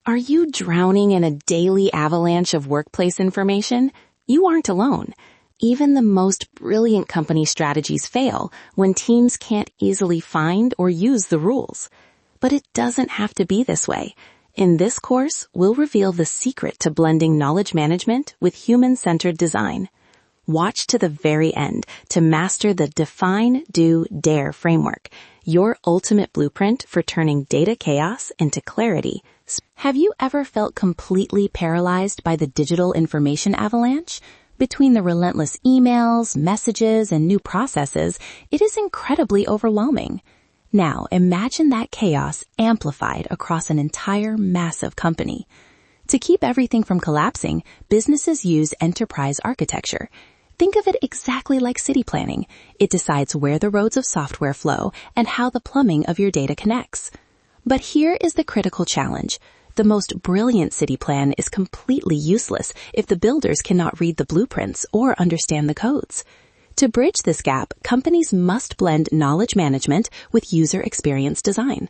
Are you drowning in a daily avalanche of workplace information? You aren't alone. Even the most brilliant company strategies fail when teams can't easily find or use the rules. But it doesn't have to be this way. In this course, we'll reveal the secret to blending knowledge management with human-centered design. Watch to the very end to master the Define, Do, Dare framework, your ultimate blueprint for turning data chaos into clarity. Have you ever felt completely paralyzed by the digital information avalanche? Between the relentless emails, messages, and new processes, it is incredibly overwhelming. Now, imagine that chaos amplified across an entire massive company. To keep everything from collapsing, businesses use enterprise architecture. Think of it exactly like city planning. It decides where the roads of software flow and how the plumbing of your data connects. But here is the critical challenge. The most brilliant city plan is completely useless if the builders cannot read the blueprints or understand the codes. To bridge this gap, companies must blend knowledge management with user experience design.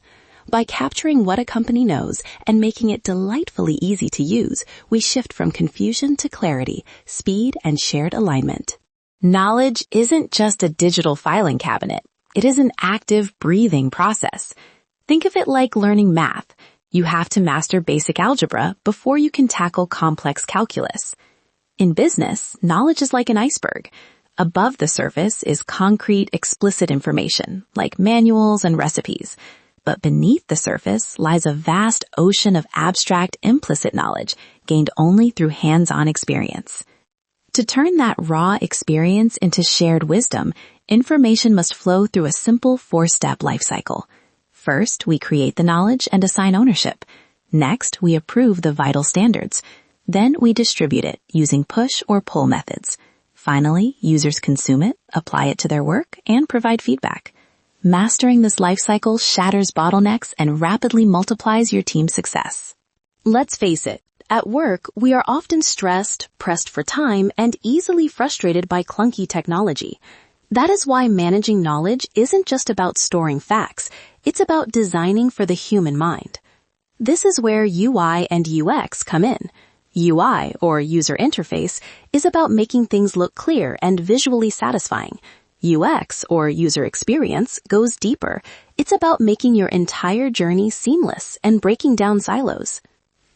By capturing what a company knows and making it delightfully easy to use, we shift from confusion to clarity, speed, and shared alignment. Knowledge isn't just a digital filing cabinet. It is an active, breathing process. Think of it like learning math. You have to master basic algebra before you can tackle complex calculus. In business, knowledge is like an iceberg. Above the surface is concrete, explicit information, like manuals and recipes. But beneath the surface lies a vast ocean of abstract, implicit knowledge gained only through hands-on experience. To turn that raw experience into shared wisdom, information must flow through a simple 4-step lifecycle. First, we create the knowledge and assign ownership. Next, we approve the vital standards. Then we distribute it using push or pull methods. Finally, users consume it, apply it to their work, and provide feedback. Mastering this lifecycle shatters bottlenecks and rapidly multiplies your team's success. Let's face it, at work, we are often stressed, pressed for time, and easily frustrated by clunky technology. That is why managing knowledge isn't just about storing facts, it's about designing for the human mind. This is where UI and UX come in. UI, or user interface, is about making things look clear and visually satisfying. UX, or user experience, goes deeper. It's about making your entire journey seamless and breaking down silos.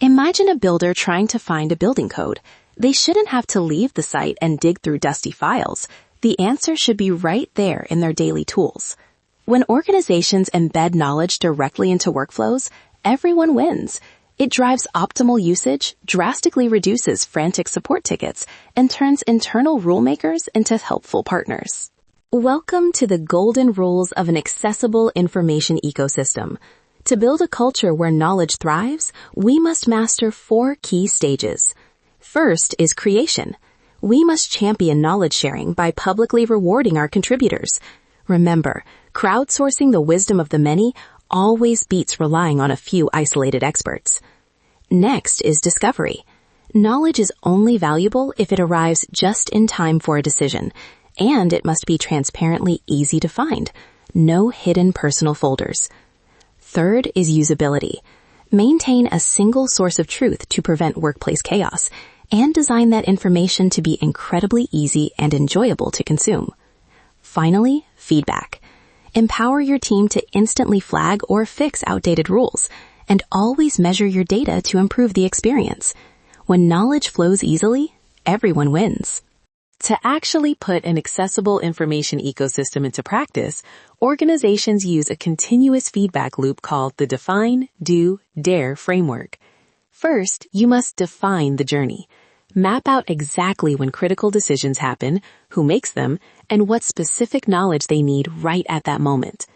Imagine a builder trying to find a building code. They shouldn't have to leave the site and dig through dusty files. The answer should be right there in their daily tools. When organizations embed knowledge directly into workflows, everyone wins. It drives optimal usage, drastically reduces frantic support tickets, and turns internal rulemakers into helpful partners. Welcome to the golden rules of an accessible information ecosystem. To build a culture where knowledge thrives, we must master 4 key stages. First is creation. We must champion knowledge sharing by publicly rewarding our contributors. Remember, crowdsourcing the wisdom of the many always beats relying on a few isolated experts. Next is discovery. Knowledge is only valuable if it arrives just in time for a decision, and it must be transparently easy to find. No hidden personal folders. Third is usability. Maintain a single source of truth to prevent workplace chaos, and design that information to be incredibly easy and enjoyable to consume. Finally, feedback. Empower your team to instantly flag or fix outdated rules, and always measure your data to improve the experience. When knowledge flows easily, everyone wins. To actually put an accessible information ecosystem into practice, organizations use a continuous feedback loop called the Define, Do, Dare framework. First, you must define the journey. Map out exactly when critical decisions happen, who makes them, and what specific knowledge they need right at that moment.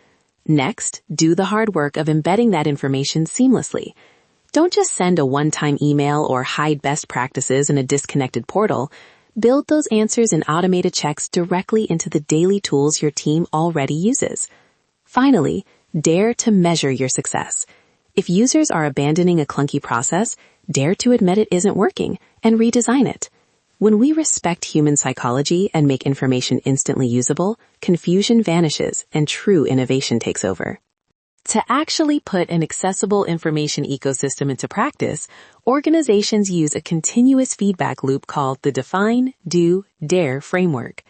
Next, do the hard work of embedding that information seamlessly. Don't just send a one-time email or hide best practices in a disconnected portal. Build those answers and automated checks directly into the daily tools your team already uses. Finally, dare to measure your success. If users are abandoning a clunky process, dare to admit it isn't working and redesign it. When we respect human psychology and make information instantly usable, confusion vanishes and true innovation takes over. To actually put an accessible information ecosystem into practice, organizations use a continuous feedback loop called the Define, Do, Dare framework.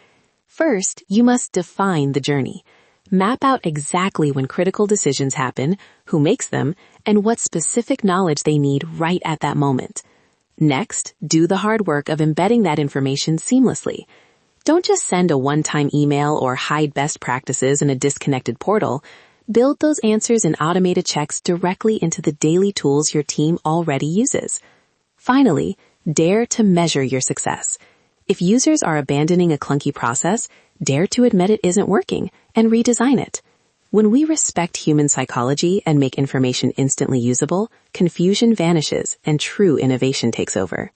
First, you must define the journey. Map out exactly when critical decisions happen, who makes them, and what specific knowledge they need right at that moment. Next, do the hard work of embedding that information seamlessly. Don't just send a one-time email or hide best practices in a disconnected portal. Build those answers and automated checks directly into the daily tools your team already uses. Finally, dare to measure your success. If users are abandoning a clunky process, dare to admit it isn't working and redesign it. When we respect human psychology and make information instantly usable, confusion vanishes and true innovation takes over.